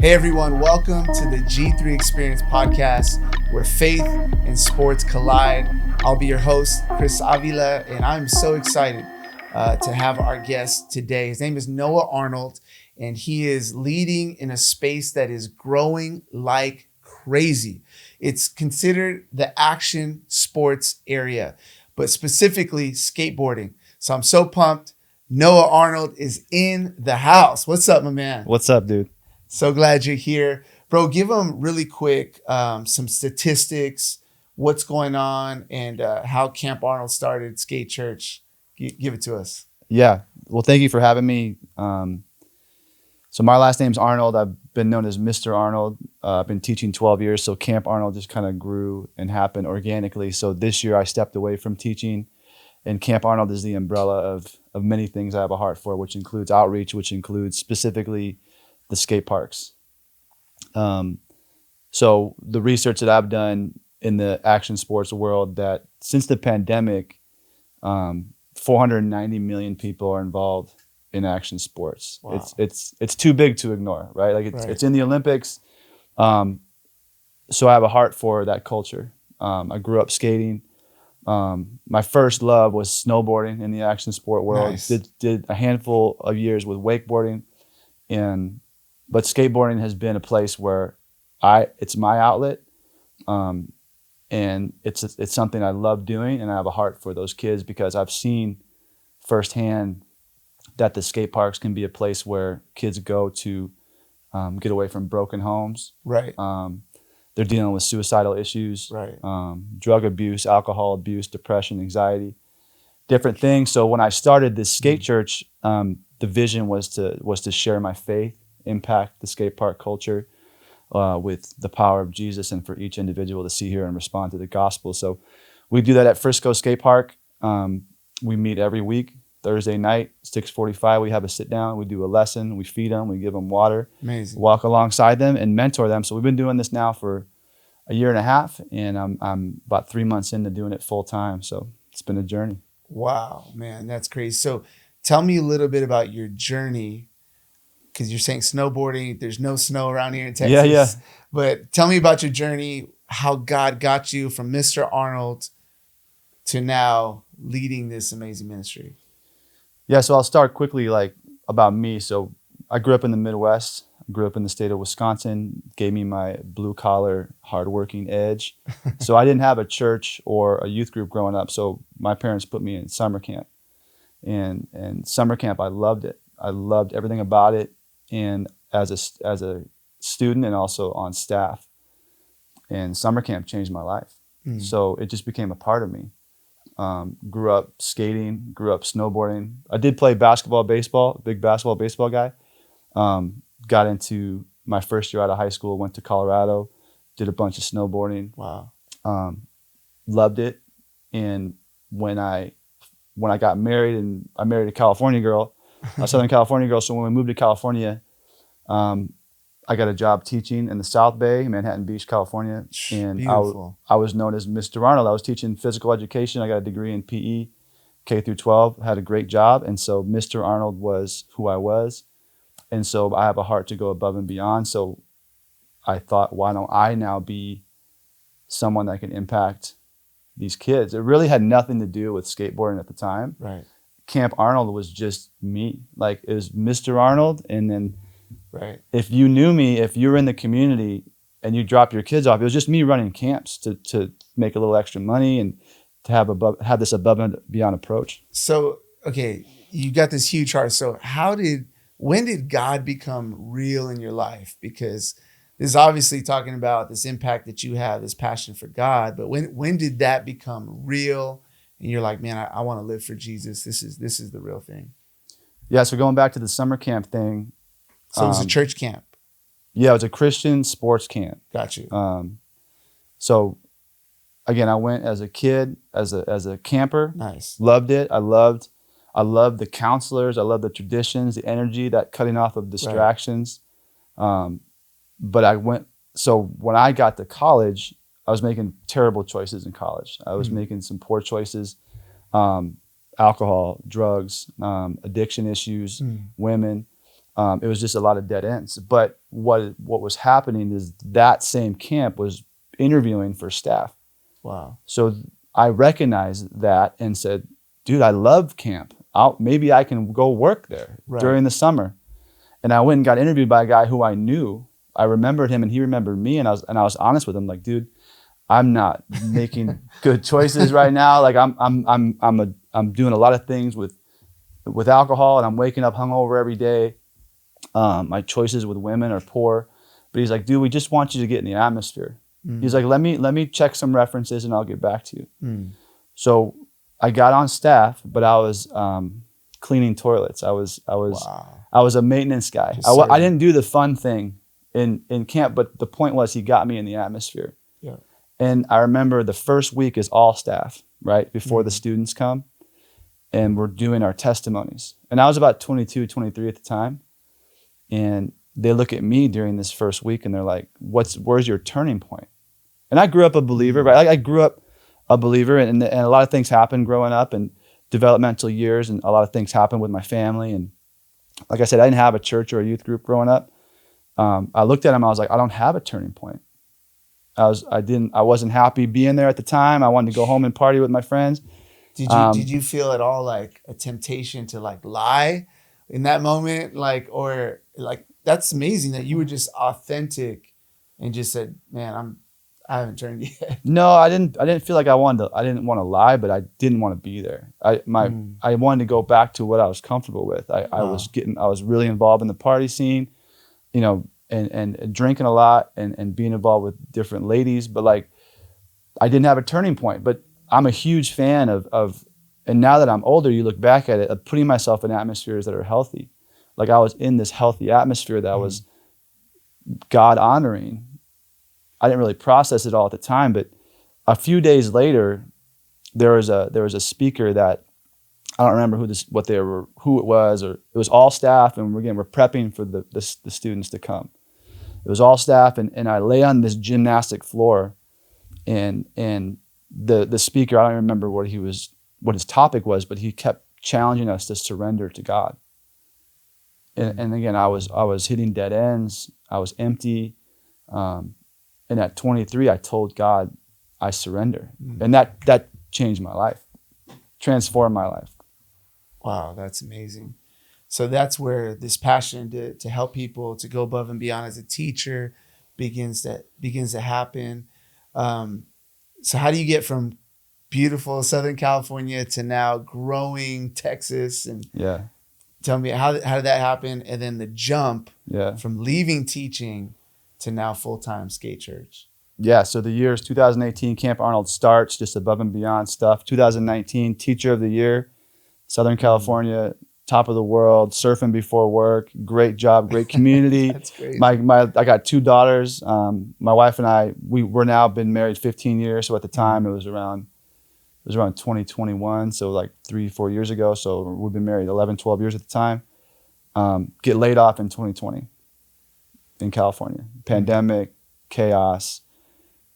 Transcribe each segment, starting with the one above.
Hey everyone, welcome to the G3 Experience podcast where faith and sports collide. I'll be your host, Chris Avila, and I'm so excited to have our guest today. His name is Noah Arnold, and he is leading in a space that is growing like crazy. It's considered the action sports area, but specifically skateboarding. So I'm so pumped. Noah Arnold is in the house. What's up, my man? What's up, dude? So glad you're here. Bro, give them really quick some statistics, what's going on, and how Camp Arnold started Skate Church. Give it to us. Yeah. Well, thank you for having me. So my last name's Arnold. I've been known as Mr. Arnold. I've been teaching 12 years, so Camp Arnold just kind of grew and happened organically. So this year I stepped away from teaching, and Camp Arnold is the umbrella of many things I have a heart for, which includes outreach, which includes specifically the skate parks. So the research that I've done in the action sports world, that since the pandemic, 490 million people are involved in action sports. Wow. It's too big to ignore, right? Like Right. it's in the Olympics. So I have a heart for that culture. I grew up skating. My first love was snowboarding in the action sport world. Nice. Did a handful of years with wakeboarding, but skateboarding has been a place where it's my outlet, and it's something I love doing, and I have a heart for those kids because I've seen firsthand that the skate parks can be a place where kids go to get away from broken homes. Right. They're dealing with suicidal issues, Right. drug abuse, alcohol abuse, depression, anxiety, different things. So when I started this skate church, the vision was to share my faith, impact the skate park culture with the power of Jesus, and for each individual to see, hear, and respond to the gospel. So we do that at Frisco Skate Park. We meet every week, Thursday night, 6:45. We have a sit down. We do a lesson. We feed them. We give them water. Amazing. Walk alongside them and mentor them. So we've been doing this now for a year and a half, and I'm about 3 months into doing it full time. So it's been a journey. Wow, man, that's crazy. So tell me a little bit about your journey, because you're saying snowboarding. There's no snow around here in Texas. Yeah. But tell me about your journey, how God got you from Mr. Arnold to now leading this amazing ministry. Yeah, so I'll start quickly about me. So I grew up in the Midwest. I grew up in the state of Wisconsin, gave me my blue collar, hardworking edge. So I didn't have a church or a youth group growing up. So my parents put me in summer camp. And summer camp, I loved it. I loved everything about it. And as a student and also on staff. And summer camp changed my life. So it just became a part of me. Grew up skating, grew up snowboarding. I did play basketball, baseball, big basketball, baseball guy. Got into my first year out of high school, went to Colorado, did a bunch of snowboarding. Wow. Loved it. And when I got married, and I married a California girl, a Southern California girl. So when we moved to California, I got a job teaching in the South Bay, Manhattan Beach, California. And Beautiful. I was known as Mr. Arnold. I was teaching physical education. I got a degree in PE, K through 12, had a great job. And so Mr. Arnold was who I was. And so I have a heart to go above and beyond. So I thought, why don't I now be someone that can impact these kids? It really had nothing to do with skateboarding at the time. Right. Camp Arnold was just me. Like, it was Mr. Arnold. And then Right. if you knew me, if you were in the community and you drop your kids off, it was just me running camps to make a little extra money and to have this above and beyond approach. So, okay, you got this huge heart. So when did God become real in your life? Because this is obviously talking about this impact that you have, this passion for God. But when did that become real? And you're like, man, I want to live for Jesus. This is the real thing. Yeah. So going back to the summer camp thing. So it was a church camp. Yeah, it was a Christian sports camp. Got you. So again, I went as a kid, as a camper. Nice. Loved it. I loved the counselors. I loved the traditions, the energy, that cutting off of distractions. Right. But so when I got to college, I was making terrible choices in college. I was making some poor choices, alcohol, drugs, addiction issues, women. It was just a lot of dead ends. But what was happening is that same camp was interviewing for staff. Wow. So I recognized that and said, dude, I love camp. Maybe I can go work there during the summer. And I went and got interviewed by a guy who I knew. I remembered him and he remembered me. And I was honest with him, like, dude, I'm not making good choices right now. Like I'm doing a lot of things with alcohol, and I'm waking up hungover every day. My choices with women are poor. But he's like, dude, we just want you to get in the atmosphere. He's like, let me check some references and I'll get back to you. So I got on staff, but I was cleaning toilets. I was a maintenance guy. I didn't do the fun thing in camp, but the point was he got me in the atmosphere. Yeah. And I remember the first week is all staff, right? Before the students come, and we're doing our testimonies. And I was about 22, 23 at the time. And they look at me during this first week and they're like, where's your turning point? And I grew up a believer, right? I grew up a believer, and a lot of things happened growing up and developmental years, and a lot of things happened with my family. And like I said, I didn't have a church or a youth group growing up. I looked at him, I was like, I don't have a turning point. I wasn't happy being there at the time. I wanted to go home and party with my friends. Did you feel at all like a temptation to like lie in that moment? Or that's amazing that you were just authentic and just said, man, I haven't turned yet. No, I didn't feel like I didn't want to lie, but I didn't want to be there. I wanted to go back to what I was comfortable with. I was really involved in the party scene, and drinking a lot and being involved with different ladies, but like I didn't have a turning point. But I'm a huge fan of and now that I'm older, you look back at it, of putting myself in atmospheres that are healthy. Like I was in this healthy atmosphere that was God honoring. I didn't really process it all at the time, but a few days later, there was a speaker that I don't remember who it was, or it was all staff, and we're prepping for the students to come. It was all staff, and I lay on this gymnastic floor, and the speaker, I don't remember what his topic was, but he kept challenging us to surrender to God. And again, I was hitting dead ends. I was empty. And at 23, I told God, I surrender. And that changed my life, transformed my life. Wow, that's amazing. So that's where this passion to help people, to go above and beyond as a teacher begins to happen. So how do you get from beautiful Southern California to now growing Texas? And tell me, how did that happen? And then the jump from leaving teaching to now full-time skate church. Yeah, so the year is 2018, Camp Arnold starts, just above and beyond stuff. 2019, Teacher of the Year, Southern California, top of the world, surfing before work, great job, great community. That's great. I got 2 daughters. My wife and I, we're now been married 15 years. So at the time it was around 2021, so like 3-4 years ago. So we've been married 11, 12 years at the time. Get laid off in 2020 in California. Pandemic, chaos,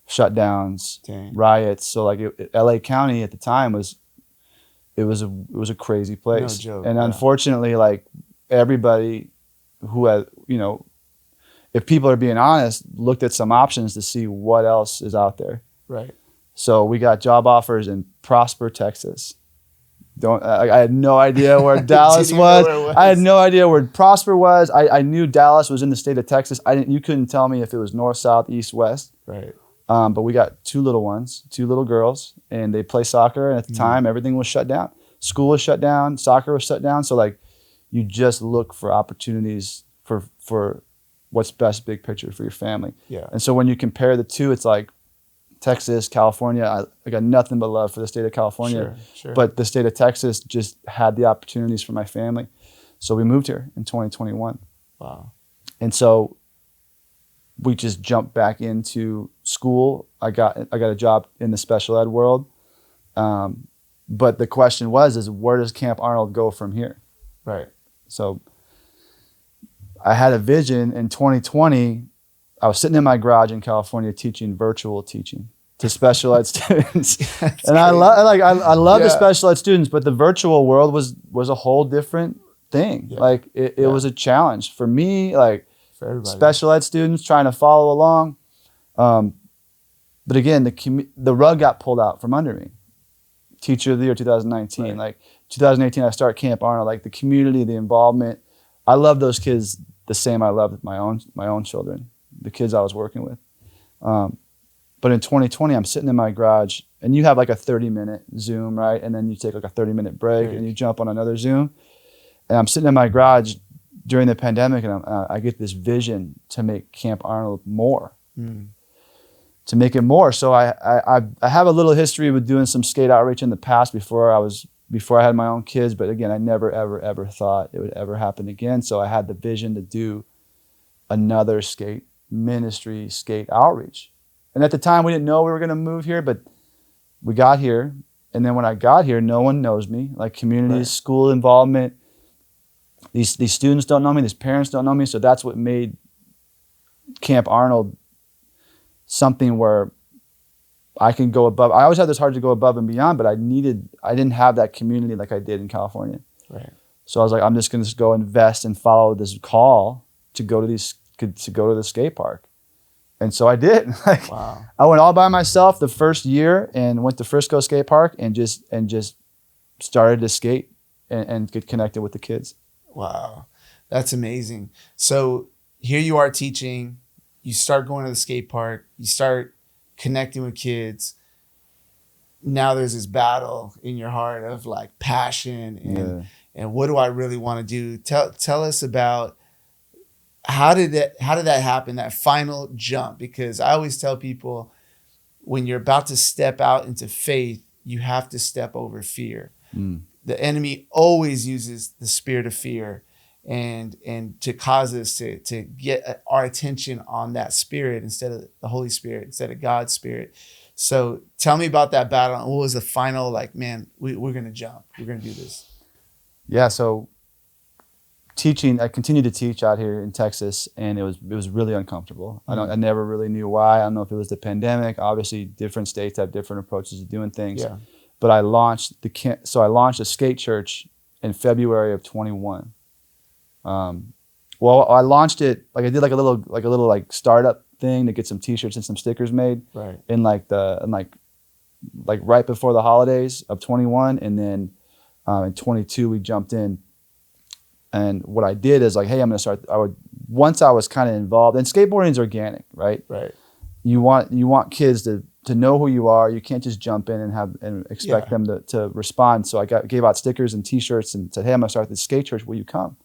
shutdowns, riots. So like LA County at the time was a crazy place. No joke. And unfortunately, like everybody who had, if people are being honest, looked at some options to see what else is out there. Right. So we got job offers in Prosper, Texas. I had no idea where Dallas was. I had no idea where Prosper was. I knew Dallas was in the state of Texas. You couldn't tell me if it was north, south, east, west. Right. But we got 2 little girls, and they play soccer. And at the time, everything was shut down. School was shut down. Soccer was shut down. So like, you just look for opportunities for what's best, big picture for your family. Yeah. And so when you compare the two, it's like Texas, California. I got nothing but love for the state of California. Sure. But the state of Texas just had the opportunities for my family. So we moved here in 2021. Wow. And so we just jumped back into school. I got a job in the special ed world. But the question is where does Camp Arnold go from here? Right. So I had a vision in 2020. I was sitting in my garage in California teaching virtual teaching to special ed students. And I love the special ed students, but the virtual world was a whole different thing. Yeah. Like it was a challenge for me, like For everybody. special ed students trying to follow along. But again, the rug got pulled out from under me. Teacher of the year 2019. Right. Like 2018, I start Camp Arnold. Like the community, the involvement. I love those kids the same I loved my own children, the kids I was working with. But in 2020, I'm sitting in my garage, and you have like a 30-minute Zoom, right? And then you take like a 30-minute break, and you jump on another Zoom. And I'm sitting in my garage during the pandemic, and I get this vision to make Camp Arnold more. To make it more. So I have a little history with doing some skate outreach in the past before I had my own kids, but again, I never ever thought it would ever happen again. So I had the vision to do another skate ministry, skate outreach. And at the time we didn't know we were going to move here, but we got here. And then when I got here, no one knows me, like communities, school involvement. These students don't know me, these parents don't know me. So that's what made Camp Arnold something where I can go above. I always had this hard to go above and beyond, but I didn't have that community like I did in California. Right. So I was like, I'm just going to go invest and follow this call to go to the skate park. And so I did. Like, wow. I went all by myself the first year and went to Frisco Skate Park and just started to skate and get connected with the kids. Wow. That's amazing. So here you are teaching. You start going to the skate park, you start connecting with kids. Now there's this battle in your heart of like passion and what do I really want to do? Tell us about how did that happen, that final jump? Because I always tell people when you're about to step out into faith, you have to step over fear. The enemy always uses the spirit of fear and to cause us to get our attention on that spirit instead of the Holy Spirit, instead of God's Spirit. So tell me about that battle. What was the final, like, man, we're going to jump. We're going to do this. Yeah, so teaching, I continued to teach out here in Texas, and it was really uncomfortable. I never really knew why. I don't know if it was the pandemic. Obviously, different states have different approaches to doing things. Yeah. But I launched a skate church in February of 21. Well, I launched it, like I did like a little like startup thing to get some t-shirts and some stickers made. Right. In like right before the holidays of 21, and then in 22 we jumped in. And what I did is like, hey, I'm gonna start. Once I was kind of involved, and skateboarding is organic, right? Right. You want kids to know who you are. You can't just jump in and expect them to respond. So I gave out stickers and t-shirts and said, hey, I'm gonna start this skate church. Will you come?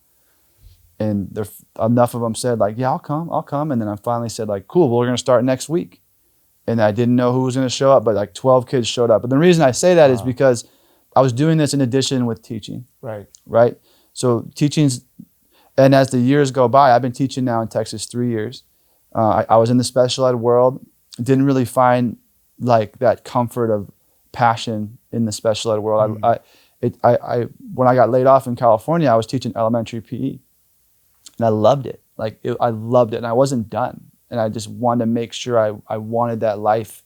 And enough of them said like, yeah, I'll come. And then I finally said like, cool, well, we're gonna start next week. And I didn't know who was gonna show up, but like 12 kids showed up. But the reason I say that is because I was doing this in addition with teaching. Right. So teaching's, and as the years go by, I've been teaching now in Texas 3 years. I was in the special ed world, didn't really find like that comfort of passion in the special ed world. When I got laid off in California, I was teaching elementary PE, and I loved it. I loved it, and I wasn't done. And I just wanted to make sure I wanted that life.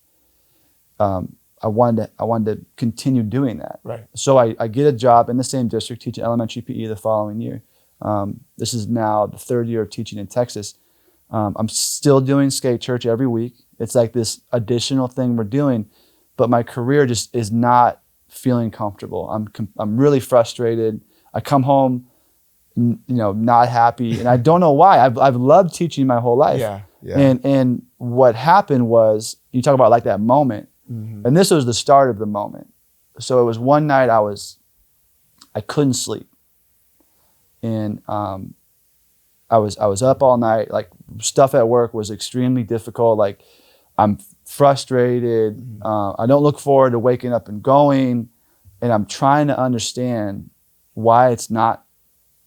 I wanted to continue doing that. Right. So I get a job in the same district teaching elementary PE the following year. This is now the third year of teaching in Texas. I'm still doing skate church every week. It's like this additional thing we're doing, but my career just is not feeling comfortable. I'm really frustrated. I come home, not happy, and I don't know why. I've loved teaching my whole life. Yeah. And what happened was, you talk about like that moment, and this was the start of the moment. So it was one night I couldn't sleep, and I was up all night. Like, stuff at work was extremely difficult. Like, I'm frustrated. I don't look forward to waking up and going, and I'm trying to understand why it's not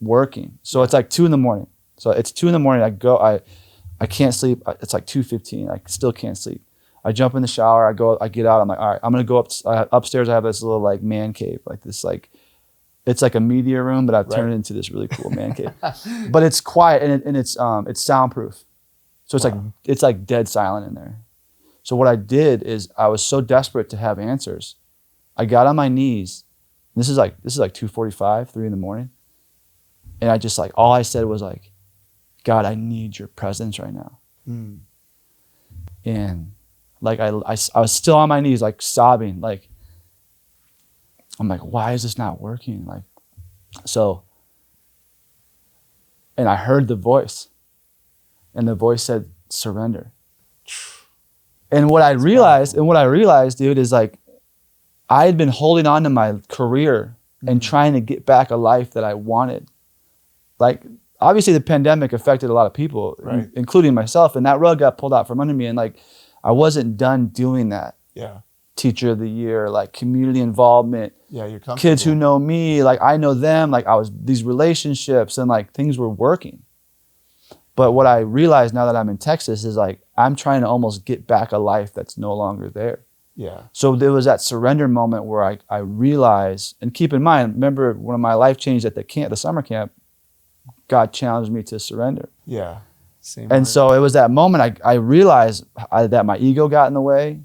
working. So it's like 2 a.m. So it's 2 a.m. I can't sleep. It's like 2:15. I still can't sleep. I jump in the shower. I get out. I'm like, all right, I'm gonna go upstairs. I have this little like man cave, like this like. It's like a media room, but I've turned it into this really cool man cave. But it's quiet and it's soundproof. So it's like dead silent in there. So what I did is, I was so desperate to have answers. I got on my knees. This is like 2:45, 3 a.m. And I just like, all I said was like, God, I need your presence right now. Mm. And like, I was still on my knees, like sobbing. Like, I'm like, why is this not working? Like, so, and I heard the voice, and the voice said, surrender. And what I realized, dude, is like, I had been holding on to my career and trying to get back a life that I wanted. Like, obviously the pandemic affected a lot of people, right, including myself, and that rug got pulled out from under me. And like, I wasn't done doing that. Yeah. Teacher of the year, like community involvement. Yeah, you're comfortable. Kids who know me, like I know them, like I was these relationships, and like things were working. But what I realized now that I'm in Texas is like, I'm trying to almost get back a life that's no longer there. Yeah. So there was that surrender moment where I realized, and keep in mind, remember when my life changed at the summer camp, God challenged me to surrender. Yeah. Same And word. so it was that moment I realized that my ego got in the way,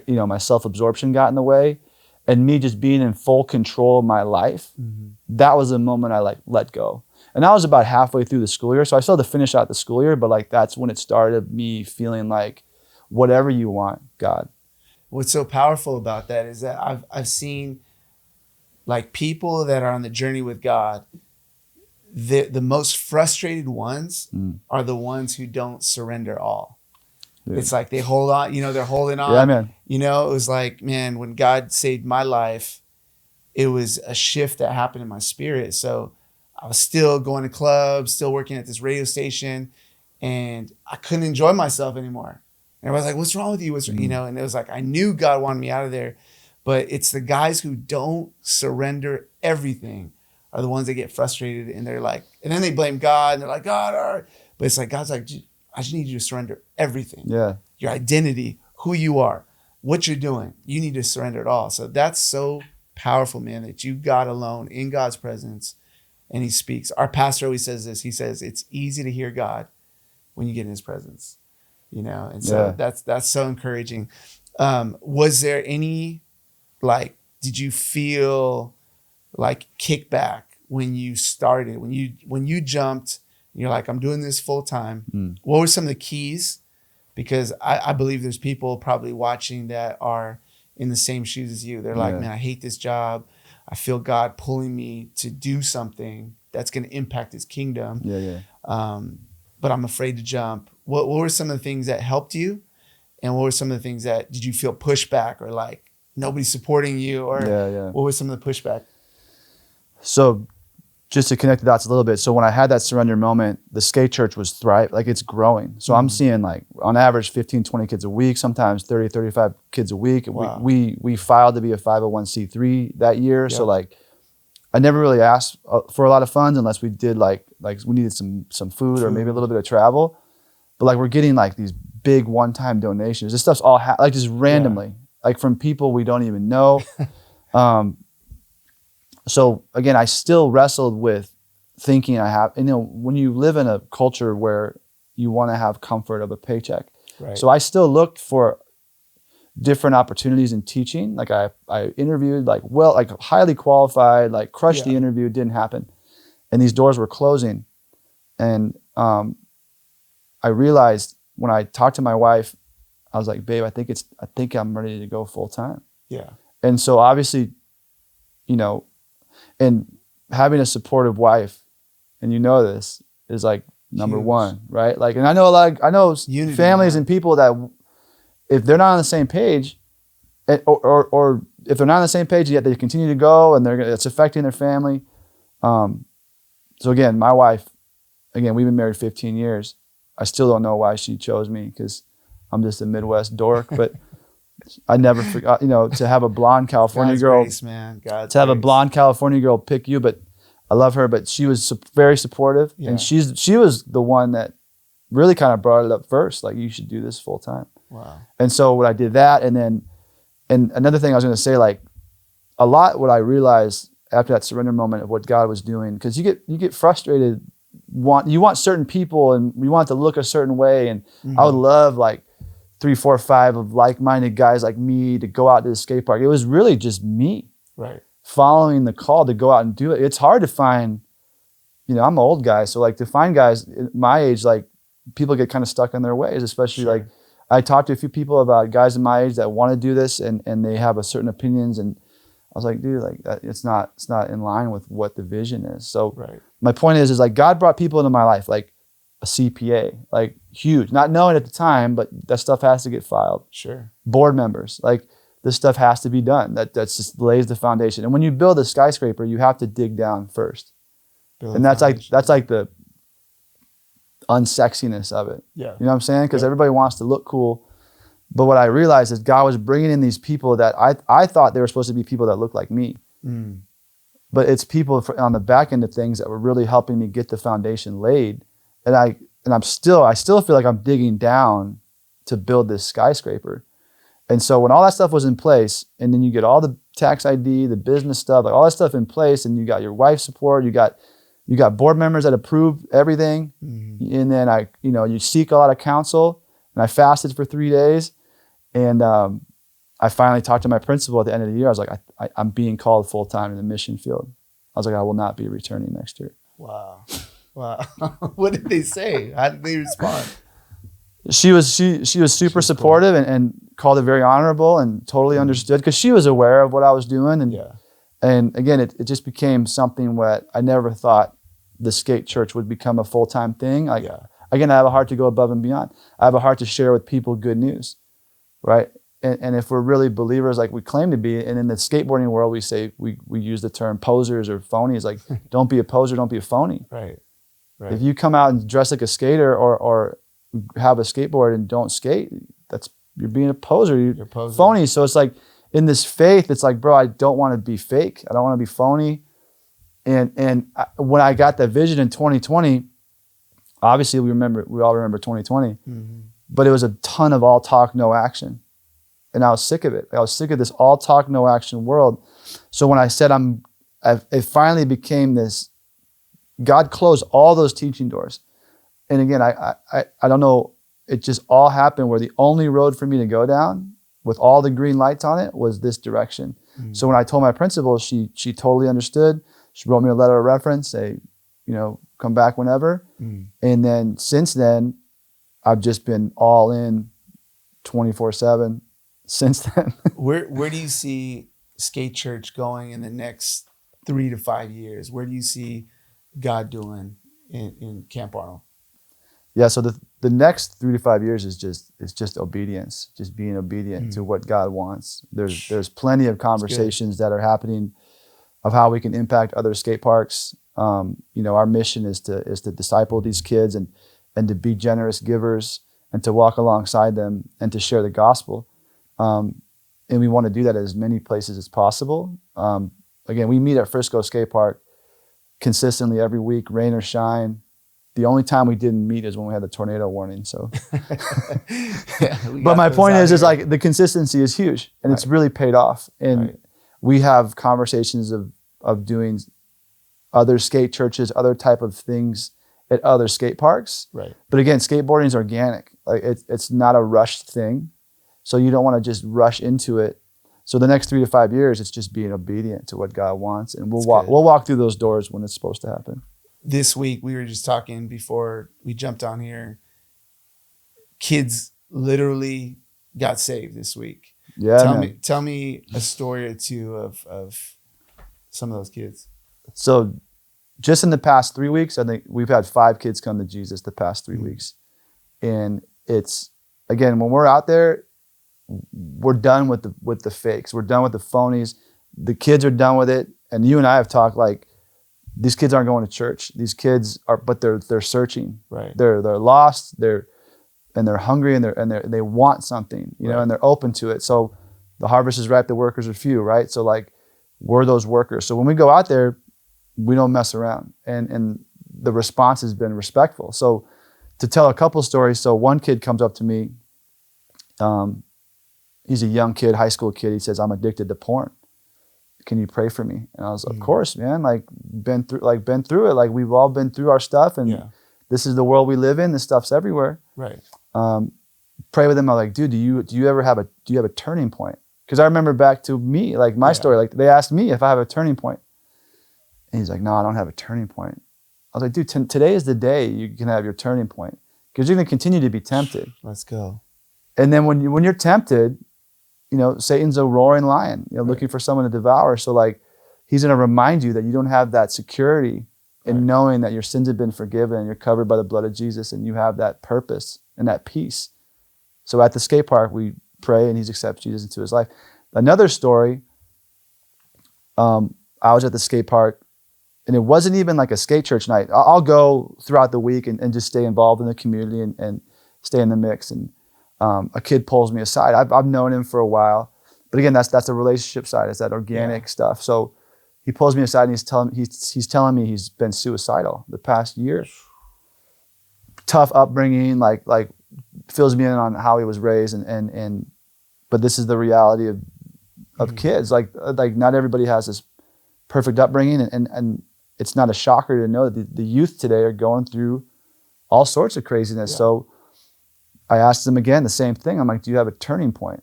my self-absorption got in the way, and me just being in full control of my life, that was the moment I like let go. And I was about halfway through the school year, so I still had to finish out the school year, but like that's when it started me feeling like, whatever you want, God. What's so powerful about that is that I've seen like people that are on the journey with God, the most frustrated ones are the ones who don't surrender all. Dude. It's like they hold on, they're holding on. Yeah, man. It was like, man, when God saved my life, it was a shift that happened in my spirit. So I was still going to clubs, still working at this radio station, and I couldn't enjoy myself anymore. And everybody's like, what's wrong with you? And it was like, I knew God wanted me out of there, but it's the guys who don't surrender everything are the ones that get frustrated, and they're like, and then they blame God, and they're like, God, all right. But it's like, God's like, I just need you to surrender everything. Yeah. Your identity, who you are, what you're doing. You need to surrender it all. So that's so powerful, man, that you got alone in God's presence and he speaks. Our pastor always says this. He says, it's easy to hear God when you get in his presence, and so that's so encouraging. Was there any, did you feel like kickback when you started, when you jumped, you're like, I'm doing this full time. What were some of the keys? Because I believe there's people probably watching that are in the same shoes as you. They're like, man, I hate this job. I feel God pulling me to do something that's going to impact his kingdom. But I'm afraid to jump. What were some of the things that helped you? And what were some of the things that, did you feel pushback or like nobody's supporting you? Or what was some of the pushback? So just to connect the dots a little bit. So when I had that surrender moment, the skate church was thriving, like it's growing. So I'm seeing like on average 15, 20 kids a week, sometimes 30, 35 kids a week. Wow. We filed to be a 501c3 that year. So like I never really asked for a lot of funds unless we did like we needed some food or maybe a little bit of travel. But like we're getting like these big one-time donations. This stuff's all like just randomly, like from people we don't even know. So again, I still wrestled with thinking when you live in a culture where you want to have comfort of a paycheck. Right. So I still looked for different opportunities in teaching. Like I interviewed like highly qualified, like crushed the interview, didn't happen. And these doors were closing. And I realized when I talked to my wife, I was like, babe, I think I'm ready to go full time. Yeah. And so obviously, and having a supportive wife, and this is like number one, right? Like, and I know Unity, families and people that if they're not on the same page, or if they're not on the same page yet, they continue to go and it's affecting their family. So again, my wife, we've been married 15 years. I still don't know why she chose me because I'm just a Midwest dork, but I never forgot, to have a blonde California girl, grace, man. God's have grace. a blonde California girl pick you, but I love her, but she was very supportive, and she was the one that really kind of brought it up first. Like, you should do this full time. Wow. And so when I did that, and another thing I was going to say, like a lot, what I realized after that surrender moment of what God was doing, because you get frustrated, you want certain people, and we want it to look a certain way, and I would love like 3, 4, 5 of like-minded guys like me to go out to the skate park. It was really just me, right, following the call to go out and do it. It's hard to find I'm an old guy. So like to find guys my age, like people get kind of stuck in their ways, especially like I talked to a few people about guys in my age that want to do this and they have a certain opinions. And I was like, dude, like it's not in line with what the vision is. So my point is like God brought people into my life, like a CPA, like huge, not knowing at the time, but that stuff has to get filed. Sure. Board members, like this stuff has to be done. That's just lays the foundation. And when you build a skyscraper, you have to dig down first. And that's like the unsexiness of it. Yeah. You know what I'm saying? Because everybody wants to look cool. But what I realized is God was bringing in these people that I thought they were supposed to be people that looked like me. But it's people on the back end of things that were really helping me get the foundation laid. And I still feel like I'm digging down to build this skyscraper. And so when all that stuff was in place, and then you get all the tax ID, the business stuff, like all that stuff in place, and you got your wife's support, you got board members that approve everything, and then you seek a lot of counsel. And I fasted for 3 days, and I finally talked to my principal at the end of the year. I was like, I'm being called full time in the mission field. I was like, I will not be returning next year. Wow. What did they say? How did they respond? She was super supportive, cool. and called it very honorable and totally understood, because she was aware of what I was doing. And again, it just became something what I never thought the skate church would become a full-time thing. Again, I have a heart to go above and beyond. I have a heart to share with people good news, right? And if we're really believers like we claim to be, and in the skateboarding world, we say, we use the term posers or phonies, like don't be a poser, don't be a phony. Right. If you come out and dress like a skater or have a skateboard and don't skate, you're being a poser. You're phony. So it's like in this faith, it's like, bro, I don't want to be fake. I don't want to be phony. And when I got that vision in 2020, obviously we all remember 2020, but it was a ton of all talk, no action. And I was sick of it. I was sick of this all talk, no action world. So when I said it finally became this, God closed all those teaching doors. And again, I don't know, it just all happened where the only road for me to go down with all the green lights on it was this direction. So when I told my principal, she totally understood. She wrote me a letter of reference, say, come back whenever. And then since then, I've just been all in 24/7 since then. Where do you see Skate Church going in the next 3 to 5 years? Where do you see God doing in Camp Arnold? Yeah, so the next 3 to 5 years is just obedience, just being obedient to what God wants. There's plenty of conversations that are happening of how we can impact other skate parks. Our mission is to disciple these kids and to be generous givers and to walk alongside them and to share the gospel. And we want to do that at as many places as possible. Again, we meet at Frisco Skate Park consistently every week, rain or shine. The only time we didn't meet is when we had the tornado warning. So, but my point is like the consistency is huge, and it's really paid off. And we have conversations of doing other skate churches, other type of things at other skate parks. Right. But again, skateboarding is organic. Like it's not a rushed thing, so you don't want to just rush into it. So the next 3 to 5 years, it's just being obedient to what God wants, and we'll walk through those doors when it's supposed to happen. This week, we were just talking before we jumped on here. Kids literally got saved this week. Yeah. Tell me a story or two of some of those kids. So just in the past 3 weeks, I think we've had 5 kids come to Jesus the past 3 weeks. And it's, again, when we're out there, we're done with the fakes. We're done with the phonies. The kids are done with it. And you and I have talked like, these kids aren't going to church. These kids are, but they're searching. Right. They're lost. They're hungry and they want something, and they're open to it. So the harvest is ripe, the workers are few, right? So like we're those workers. So when we go out there, we don't mess around, and the response has been respectful. So to tell a couple stories, so one kid comes up to me. He's a young kid, high school kid. He says, "I'm addicted to porn. Can you pray for me?" And I was, of course, man, like been through it. Like we've all been through our stuff, and this is the world we live in. This stuff's everywhere. Right. Pray with him. I'm like, dude, do you have a turning point? Because I remember back to me, like my story, like they asked me if I have a turning point. And he's like, no, I don't have a turning point. I was like, dude, today is the day you can have your turning point, because you're going to continue to be tempted. Let's go. And then when you're tempted, Satan's a roaring lion, looking for someone to devour. So like, he's going to remind you that you don't have that security in knowing that your sins have been forgiven and you're covered by the blood of Jesus, and you have that purpose and that peace. So at the skate park, we pray and he accepts Jesus into his life. Another story, I was at the skate park, and it wasn't even like a skate church night. I'll go throughout the week and just stay involved in the community and stay in the mix. And a kid pulls me aside. I've known him for a while, but again, that's the relationship side. It's that organic stuff. So he pulls me aside and he's telling me he's been suicidal the past year. Tough upbringing, like fills me in on how he was raised, but this is the reality of kids. Like not everybody has this perfect upbringing, and it's not a shocker to know that the youth today are going through all sorts of craziness. Yeah. So I asked him again the same thing. I'm like, do you have a turning point?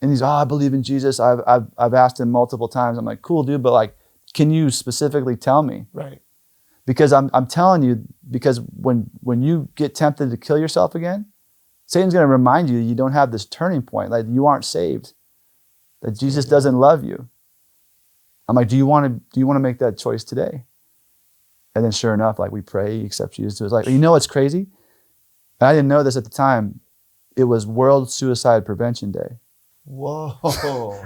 And he's, I believe in Jesus. I've asked him multiple times. I'm like, cool, dude, but like, can you specifically tell me? Right. Because I'm telling you, because when you get tempted to kill yourself again, Satan's going to remind you that you don't have this turning point, like you aren't saved, that Jesus doesn't love you. I'm like, do you want to make that choice today? And then sure enough, like we pray, he accepts Jesus to his life. You know what's crazy? And I didn't know this at the time. It was World Suicide Prevention Day. Whoa.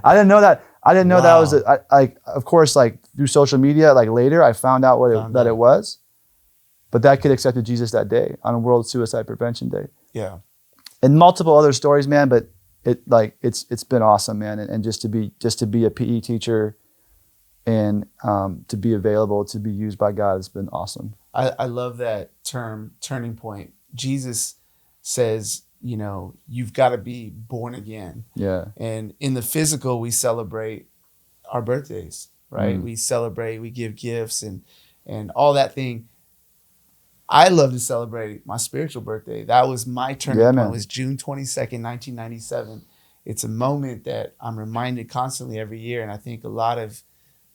I didn't know that. I didn't know that was of course, like through social media, like later I found out that it was. But that kid accepted Jesus that day on World Suicide Prevention Day. Yeah. And multiple other stories, man, but it's been awesome, man. And just to be a PE teacher and to be available, to be used by God has been awesome. I love that term, turning point. Jesus says, you've got to be born again. Yeah. And in the physical, we celebrate our birthdays, right? We celebrate, we give gifts and all that thing. I love to celebrate my spiritual birthday. That was my turning point. It was June 22nd, 1997. It's a moment that I'm reminded constantly every year. And I think a lot of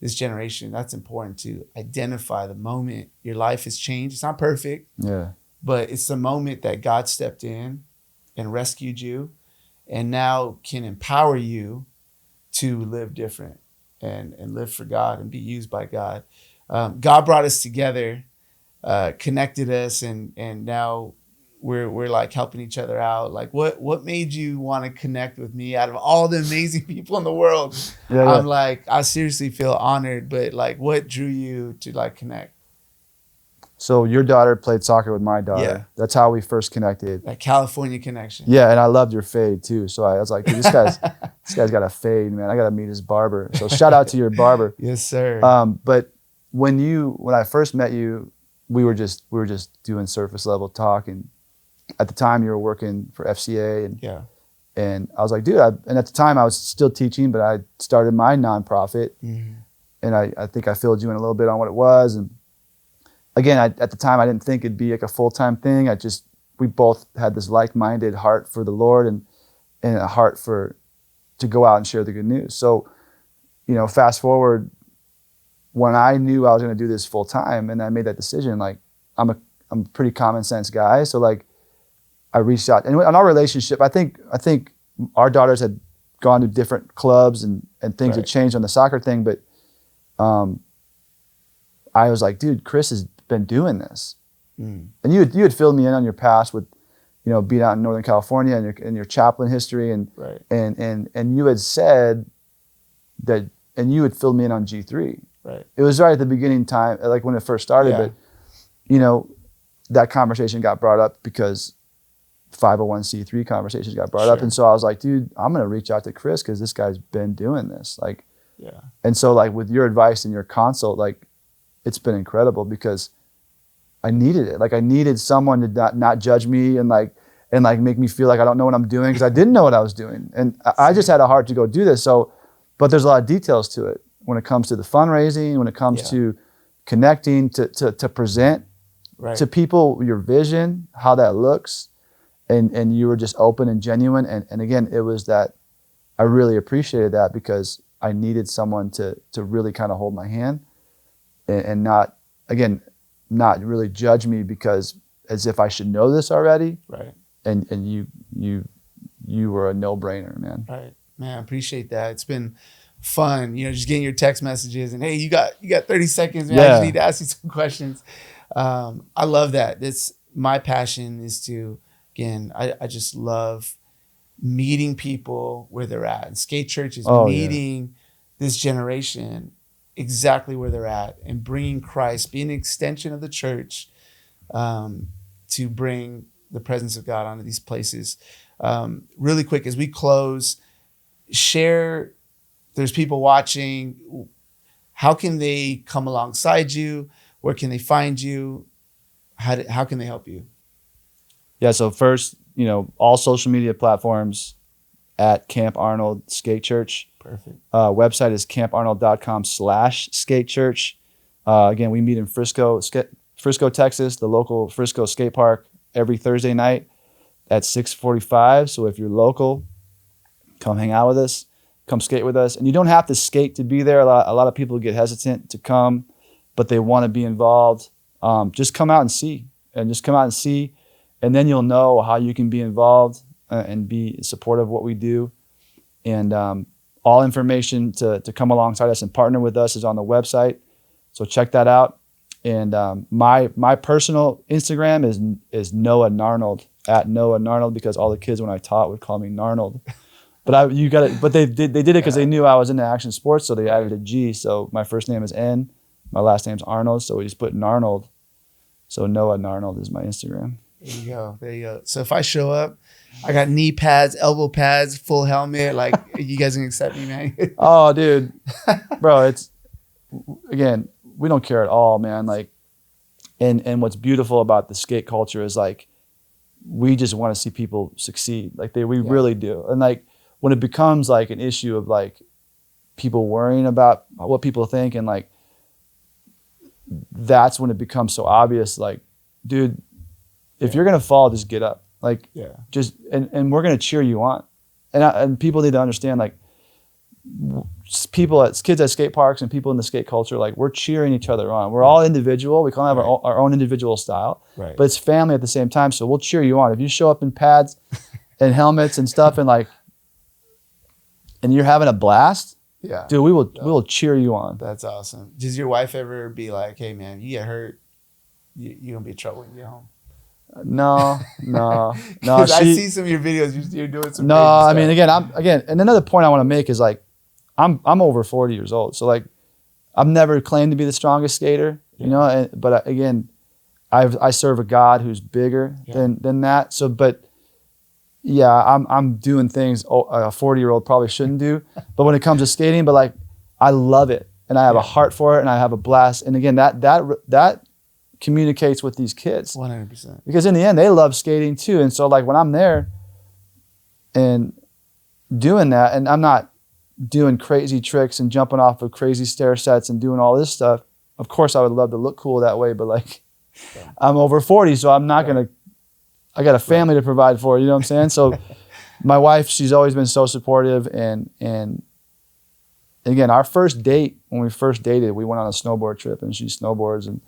this generation, that's important to identify the moment your life has changed. It's not perfect. Yeah. But it's the moment that God stepped in and rescued you and now can empower you to live different and live for God and be used by God. God brought us together, connected us, and now we're like helping each other out. Like what made you want to connect with me out of all the amazing people in the world? Yeah. I'm like, I seriously feel honored, but like what drew you to like connect? So your daughter played soccer with my daughter. Yeah. That's how we first connected. That California connection. Yeah, and I loved your fade too. So I was like, dude, this guy's got a fade, man. I got to meet his barber. So shout out to your barber. Yes, sir. But when I first met you, we were just doing surface level talk, and at the time you were working for FCA, and I was like, dude, and at the time I was still teaching, but I started my nonprofit, and I think I filled you in a little bit on what it was, and again, at the time, I didn't think it'd be like a full-time thing. We both had this like-minded heart for the Lord and a heart to go out and share the good news. So, fast forward, when I knew I was going to do this full-time and I made that decision, like I'm a pretty common sense guy. So like I reached out, and in our relationship, I think our daughters had gone to different clubs and things had changed on the soccer thing. But I was like, dude, Chris has been doing this. And you had filled me in on your past with, being out in Northern California and your chaplain history, and you had said that, and you had filled me in on G3. Right. It was right at the beginning time, like when it first started, but that conversation got brought up because 501c3 conversations got brought up, and so I was like, dude, I'm gonna reach out to Chris because this guy's been doing this, like, and so like with your advice and your consult, like, it's been incredible because I needed it. Like I needed someone to not judge me and make me feel like I don't know what I'm doing, because I didn't know what I was doing. And I just had a heart to go do this. So, but there's a lot of details to it when it comes to the fundraising, when it comes to connecting, to present to people your vision, how that looks. And you were just open and genuine. And again, it was that I really appreciated that because I needed someone to really kind of hold my hand. And not, again, not really judge me because as if I should know this already. Right. And you were a no-brainer, man. Right. Man, I appreciate that. It's been fun, just getting your text messages and, hey, you got 30 seconds, man. I just need to ask you some questions. I love that. My passion is to, again, I just love meeting people where they're at. And Skate Church is meeting this generation exactly where they're at and bringing Christ, being an extension of the church, to bring the presence of God onto these places. Really quick, as we close, share, there's people watching. How can they come alongside you? Where can they find you? How can they help you? Yeah, so first, all social media platforms at Camp Arnold Skate Church. Perfect. Website is camparnold.com/skate church. Again, we meet in Frisco, Texas, the local Frisco skate park every Thursday night at 6:45. So if you're local, come hang out with us, come skate with us. And you don't have to skate to be there. A lot of people get hesitant to come, but they want to be involved. Just come out and see. And then you'll know how you can be involved and be supportive of what we do. And all information to come alongside us and partner with us is on the website. So check that out. And my personal Instagram is Noah Narnold, at Noah Narnold, because all the kids when I taught would call me Narnold. But they did it because they knew I was into action sports, so they added a G. So my first name is N, my last name's Arnold, so we just put Narnold. So Noah Narnold is my Instagram. There you go. So if I show up, I got knee pads, elbow pads, full helmet. Like, you guys can accept me, man. Oh, dude, bro, again, we don't care at all, man. Like, and what's beautiful about the skate culture is like, we just want to see people succeed. Like we really do. And like, when it becomes like an issue of like people worrying about what people think, and like, that's when it becomes so obvious. Like, dude, if you're gonna fall, just get up. Like, and we're gonna cheer you on. And people need to understand, like, kids at skate parks and people in the skate culture, like, we're cheering each other on. We're all individual. We kind of have our own individual style, but it's family at the same time. So we'll cheer you on. If you show up in pads and helmets and stuff, and like, and you're having a blast, dude, we will cheer you on. That's awesome. Does your wife ever be like, hey man, you get hurt, you're gonna be in trouble when you get home? No. I see some of your videos. You're doing some. No, I mean, again, and another point I want to make is like, I'm over 40 years old, so like, I've never claimed to be the strongest skater, but again, I serve a God who's bigger than that. So, but yeah, I'm doing things a 40-year-old probably shouldn't do. But when it comes to skating, but like, I love it, and I have a heart for it, and I have a blast. And again, that communicates with these kids 100%, because in the end they love skating too. And so like, when I'm there and doing that, and I'm not doing crazy tricks and jumping off of crazy stair sets and doing all this stuff, of course I would love to look cool that way, but like, I'm over 40, so I'm not gonna, I got a family to provide for, you know what I'm saying? So my wife, she's always been so supportive, and again, our first date, when we first dated, we went on a snowboard trip, and she snowboards, and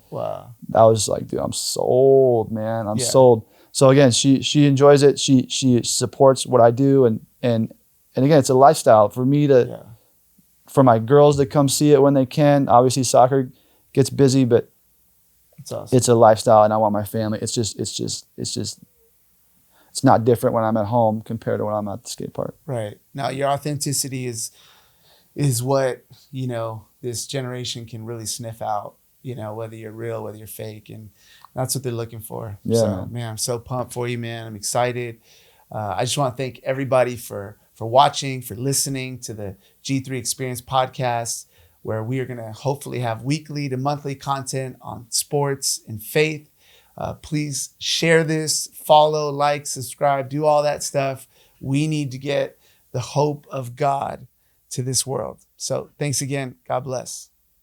I was like, dude, I'm sold, man. I'm sold. So again, she enjoys it. She supports what I do, and again, it's a lifestyle for me for my girls to come see it when they can. Obviously, soccer gets busy, but it's awesome. It's a lifestyle, and I want my family. It's not different when I'm at home compared to when I'm at the skate park. Right. Now, your authenticity is what, this generation can really sniff out, whether you're real, whether you're fake, and that's what they're looking for. Yeah. So, man, I'm so pumped for you, man. I'm excited. I just want to thank everybody for watching, for listening to the G3 Experience podcast, where we are going to hopefully have weekly to monthly content on sports and faith. Please share this, follow, like, subscribe, do all that stuff. We need to get the hope of God to this world. So thanks again. God bless.